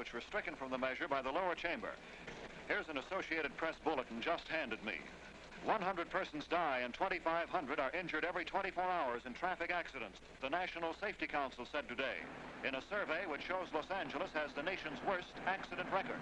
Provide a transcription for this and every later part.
which were stricken from the measure by the lower chamber. Here's an Associated Press bulletin just handed me. 100 persons die and 2,500 are injured every 24 hours in traffic accidents, the National Safety Council said today, in a survey which shows Los Angeles has the nation's worst accident record.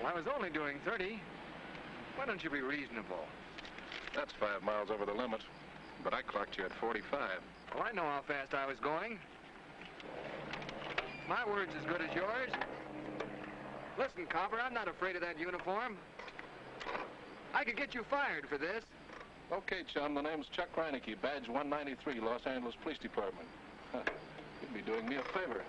Well, I was only doing 30. Why don't you be reasonable? That's 5 miles over the limit, but I clocked you at 45. Well, I know how fast I was going. My word's as good as yours. Listen, Copper, I'm not afraid of that uniform. I could get you fired for this. Okay, chum, the name's Chuck Reinecke, badge 193, Los Angeles Police Department. Huh. You'd be doing me a favor.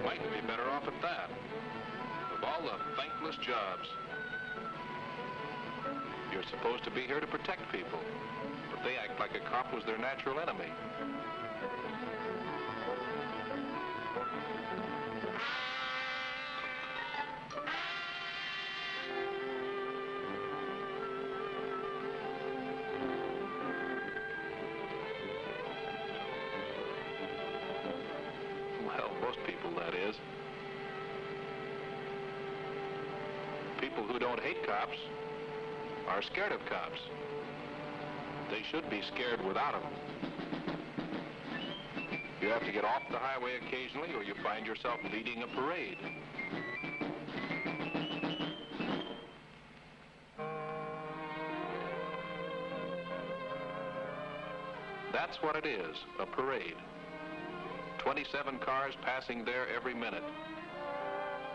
Might be better off at that. Of all the thankless jobs. You're supposed to be here to protect people, but they act like a cop was their natural enemy. Well, most people, that is. People who don't hate cops are scared of cops. They should be scared without them. You have to get off the highway occasionally or you find yourself leading a parade. That's what it is, a parade. 27 cars passing there every minute.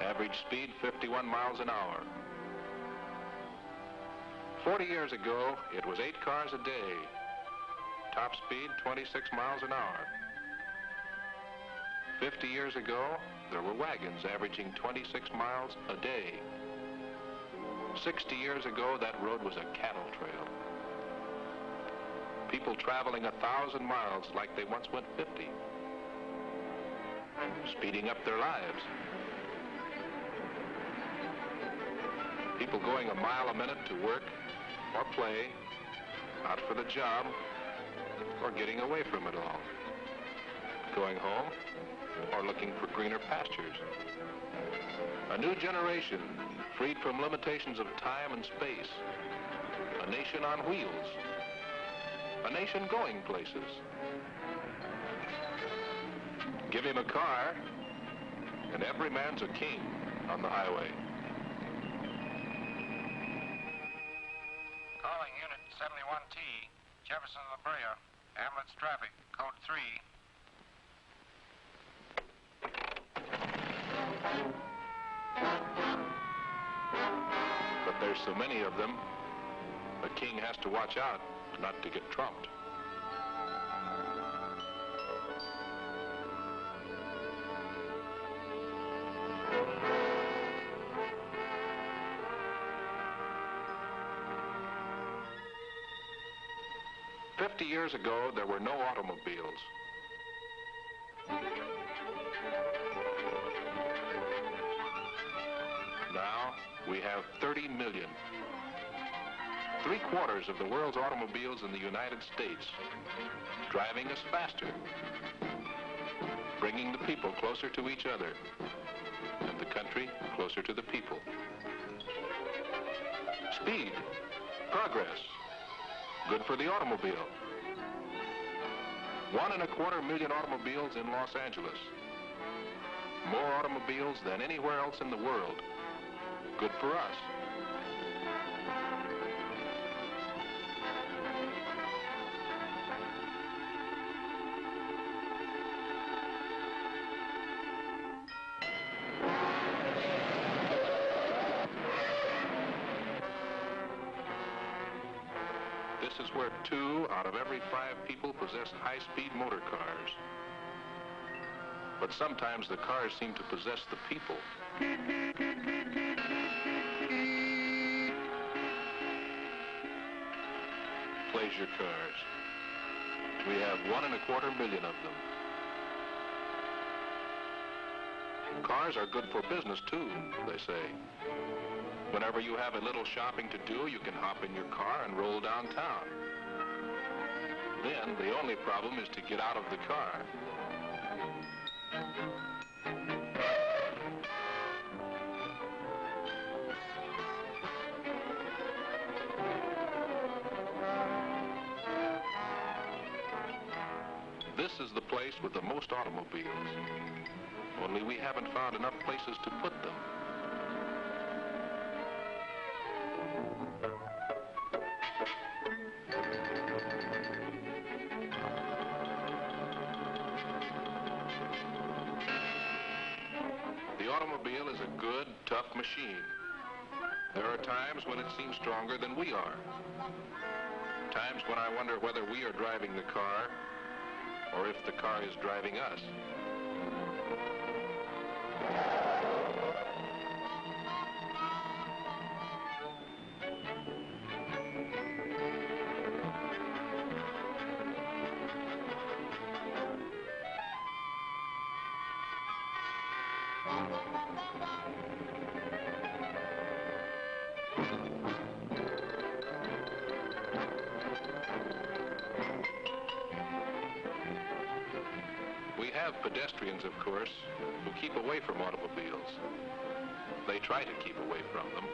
Average speed 51 miles an hour. 40 years ago, it was 8 cars a day. Top speed 26 miles an hour. 50 years ago, there were wagons averaging 26 miles a day. 60 years ago, that road was a cattle trail. People traveling 1,000 miles like they once went 50. Speeding up their lives. People going a mile a minute to work or play, out for the job, or getting away from it all. Going home or looking for greener pastures. A new generation, freed from limitations of time and space. A nation on wheels. A nation going places. Give him a car, and every man's a king on the highway. Calling Unit 71T, Jefferson La Brea, ambulance traffic, code 3. But there's so many of them, the king has to watch out not to get trumped. Years ago, there were no automobiles. Now, we have 30 million. 3/4 of the world's automobiles in the United States, driving us faster, bringing the people closer to each other, and the country closer to the people. Speed, progress, good for the automobile. 1.25 million automobiles in Los Angeles. More automobiles than anywhere else in the world. Good for us. This is where 2 out of every 5 people possess high-speed motor cars. But sometimes the cars seem to possess the people. pleasure cars. We have 1.25 million of them. Cars are good for business too, they say. Whenever you have a little shopping to do, you can hop in your car and roll downtown. Then the only problem is to get out of the car. This is the place with the most automobiles. Only we haven't found enough places to put them. The automobile is a good, tough machine. There are times when it seems stronger than we are. Times when I wonder whether we are driving the car or if the car is driving us. We have pedestrians, of course, who keep away from automobiles. They try to keep away from them.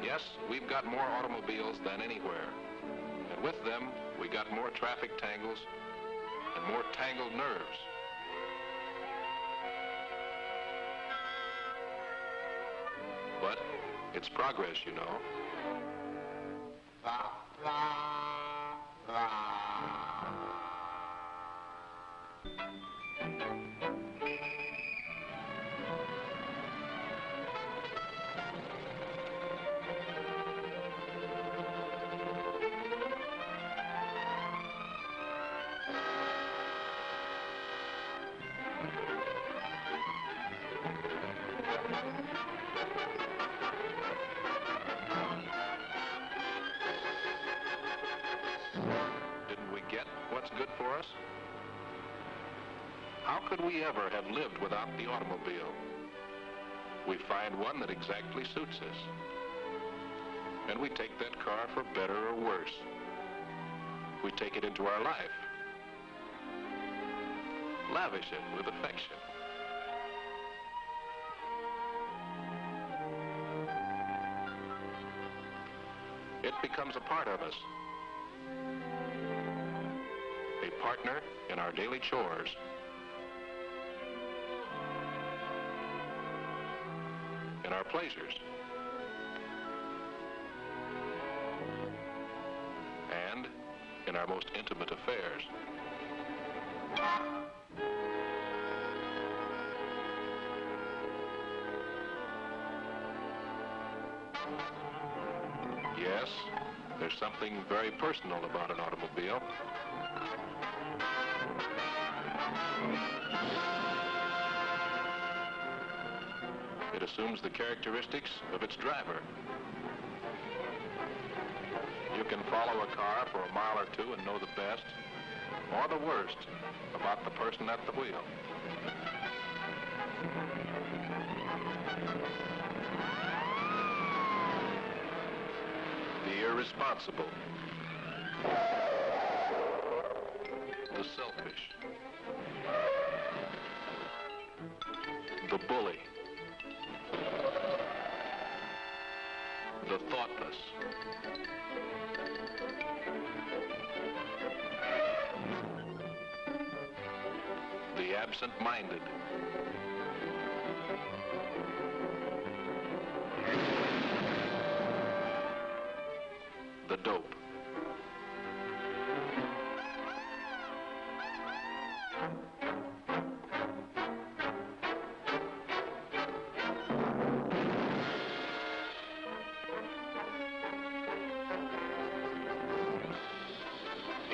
Yes, we've got more automobiles than anywhere. And with them, we got more traffic tangles and more tangled nerves. But it's progress, you know. Didn't we get what's good for us? How could we ever have lived without the automobile? We find one that exactly suits us. And we take that car for better or worse. We take it into our life. Lavish it with affection. It becomes a part of us. A partner in our daily chores. In our pleasures. And in our most intimate affairs. Yes, there's something very personal about an automobile. It assumes the characteristics of its driver. You can follow a car for a mile or two and know the best or the worst about the person at the wheel. The irresponsible. The selfish. The bully. The thoughtless. The absent-minded. The dope.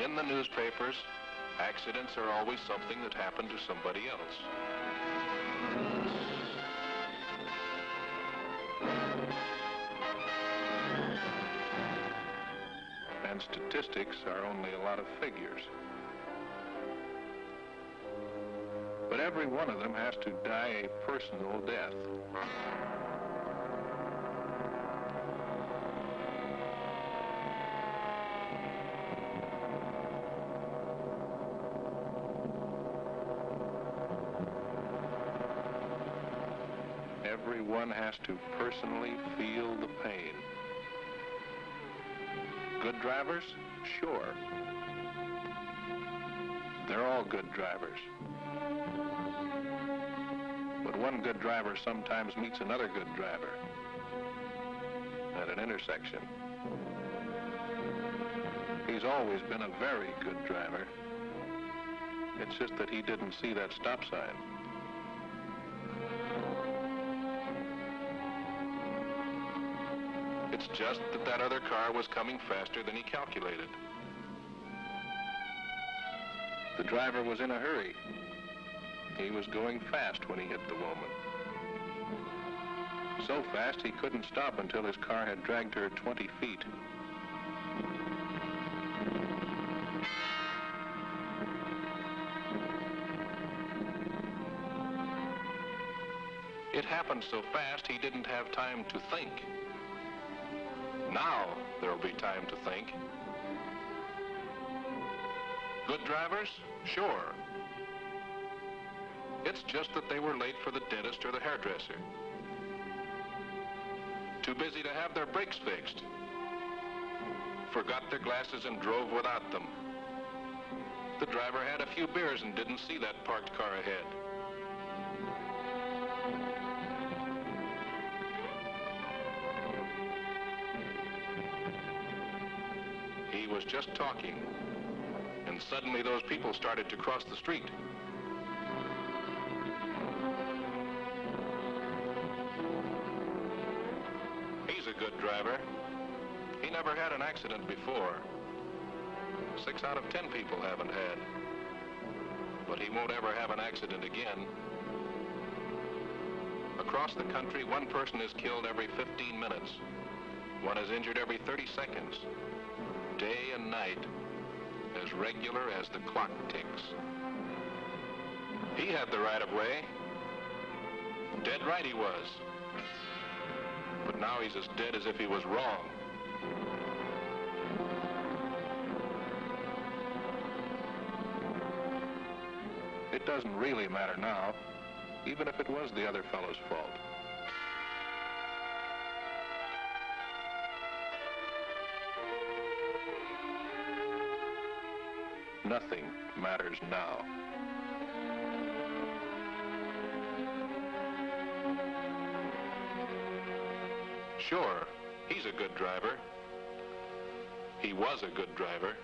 In the newspapers, accidents are always something that happened to somebody else. And statistics are only a lot of figures. But every one of them has to die a personal death. Everyone has to personally feel the pain. Good drivers? Sure. They're all good drivers. But one good driver sometimes meets another good driver at an intersection. He's always been a very good driver. It's just that he didn't see that stop sign. It's just that that other car was coming faster than he calculated. The driver was in a hurry. He was going fast when he hit the woman. So fast he couldn't stop until his car had dragged her 20 feet. It happened so fast he didn't have time to think. Now there'll be time to think. Good drivers? Sure. It's just that they were late for the dentist or the hairdresser. Too busy to have their brakes fixed. Forgot their glasses and drove without them. The driver had a few beers and didn't see that parked car ahead. He was just talking, and suddenly those people started to cross the street. He's a good driver. He never had an accident before. 6 out of 10 people haven't had. But he won't ever have an accident again. Across the country, one person is killed every 15 minutes. One is injured every 30 seconds. Day and night, as regular as the clock ticks. He had the right of way. Dead right he was. But now he's as dead as if he was wrong. It doesn't really matter now, even if it was the other fellow's fault. Nothing matters now. Sure, he's a good driver. He was a good driver.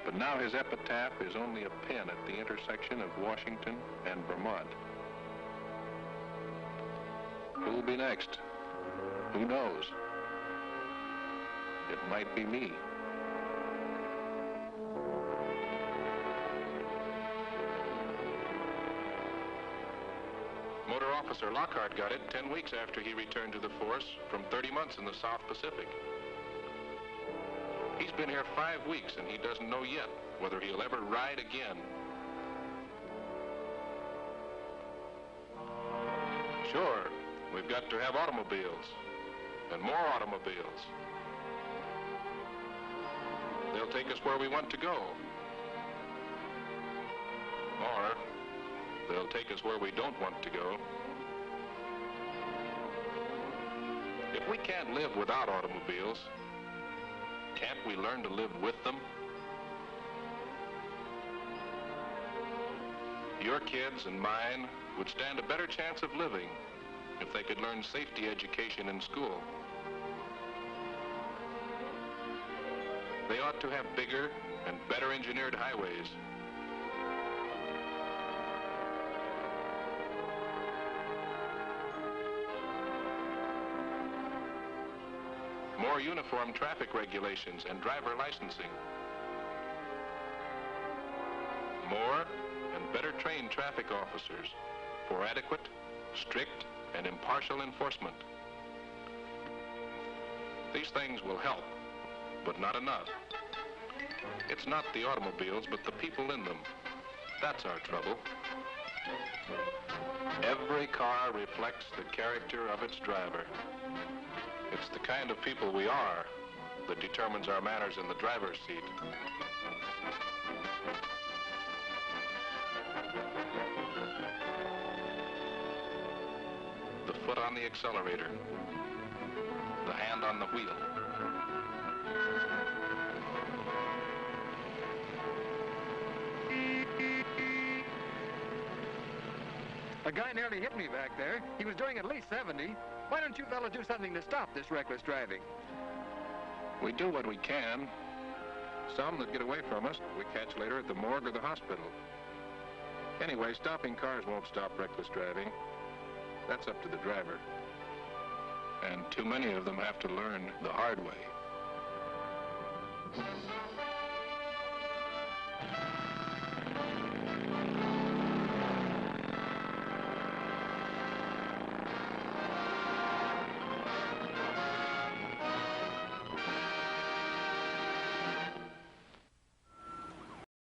But now his epitaph is only a pin at the intersection of Washington and Vermont. Who'll be next? Who knows? It might be me. Motor Officer Lockhart got it 10 weeks after he returned to the force from 30 months in the South Pacific. He's been here 5 weeks and he doesn't know yet whether he'll ever ride again. Sure, we've got to have automobiles and more automobiles. They'll take us where we want to go. Or they'll take us where we don't want to go. If we can't live without automobiles, can't we learn to live with them? Your kids and mine would stand a better chance of living if they could learn safety education in school. They ought to have bigger and better engineered highways. More uniform traffic regulations and driver licensing. More and better trained traffic officers for adequate, strict, and impartial enforcement. These things will help, but not enough. It's not the automobiles, but the people in them. That's our trouble. Every car reflects the character of its driver. It's the kind of people we are that determines our manners in the driver's seat. The foot on the accelerator, the hand on the wheel. A guy nearly hit me back there. He was doing at least 70. Why don't you fellas do something to stop this reckless driving? We do what we can. Some that get away from us, we catch later at the morgue or the hospital. Anyway, stopping cars won't stop reckless driving. That's up to the driver. And too many of them have to learn the hard way.